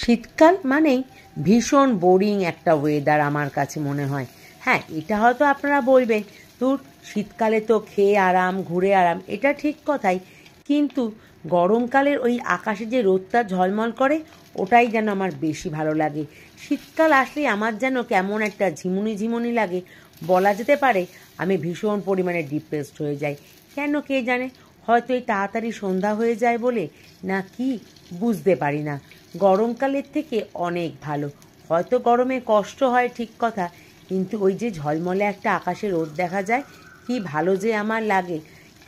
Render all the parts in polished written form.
শীতকাল মানেই ভীষণ বোরিং একটা ওয়েদার আমার কাছে মনে হয়। হ্যাঁ, এটা হয়তো আপনারা বলবেন, তোর শীতকালে তো খেয়ে আরাম, ঘুরে আরাম, এটা ঠিক কথাই। কিন্তু গরমকালের ওই আকাশে যে রোদটা ঝলমল করে, ওটাই যেন আমার বেশি ভালো লাগে। শীতকাল আসলেই আমার যেন কেমন একটা ঝিমুনি ঝিমুনি লাগে, বলা যেতে পারে আমি ভীষণ পরিমাণে ডিপ্রেসড হয়ে যাই। কেন কে জানে, হয়তো এই তাড়াতাড়ি সন্ধ্যা হয়ে যায় বলে, না কি বুঝতে পারি না। গরমকালের থেকে অনেক ভালো। হয়তো গরমে কষ্ট হয় ঠিক কথা, কিন্তু ওই যে ঝলমলে একটা আকাশে রোদ দেখা যায়, কি ভালো যে আমার লাগে।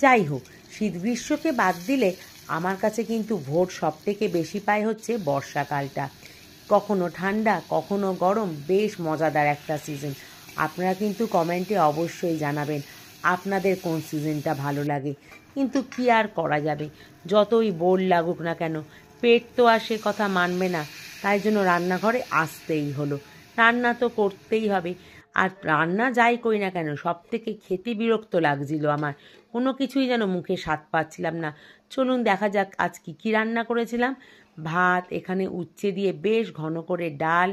যাই হোক, শীত গ্রীষ্মকে বাদ দিলে আমার কাছে কিন্তু ভোট সবথেকে বেশি পায় হচ্ছে বর্ষাকালটা। কখনো ঠান্ডা, কখনো গরম, বেশ মজাদার একটা সিজন। আপনারা কিন্তু কমেন্টে অবশ্যই জানাবেন আপনাদের কোন সিজনটা ভালো লাগে। কিন্তু কি আর করা যাবে, যতই বোর লাগুক না কেন, পেট তো আর সে কথা মানবে না। তাই জন্য রান্নাঘরে আসতেই হলো, রান্না তো করতেই হবে। আর রান্না যাই করি না কেন, সব থেকে খেতে বিরক্ত লাগছিল আমার, কোনো কিছুই যেন মুখে স্বাদ পাচ্ছিলাম না। চলুন দেখা যাক আজ কী রান্না করেছিলাম। ভাত, এখানে উচ্ছে দিয়ে বেশ ঘন করে ডাল,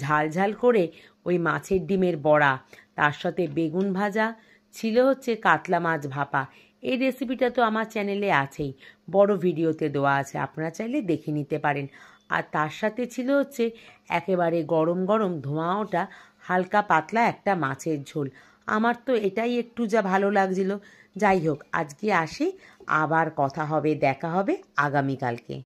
ঝাল ঝাল করে ওই মাছের ডিমের বড়া, তার সাথে বেগুন ভাজা, ছিল হচ্ছে কাতলা মাছ ভাপা। এই রেসিপিটা তো আমার চ্যানেলে আছেই, বড় ভিডিওতে দেওয়া আছে, আপনারা চাইলে দেখে নিতে পারেন। আর তার সাথে ছিল হচ্ছে একেবারে গরম গরম ধোঁয়া ওঠা হালকা পাতলা একটা মাছের ঝোল। আমার তো এটাই একটু যা ভালো লাগছিল। যাই হোক, আজকে আসি, আবার কথা হবে, দেখা হবে আগামীকালকে।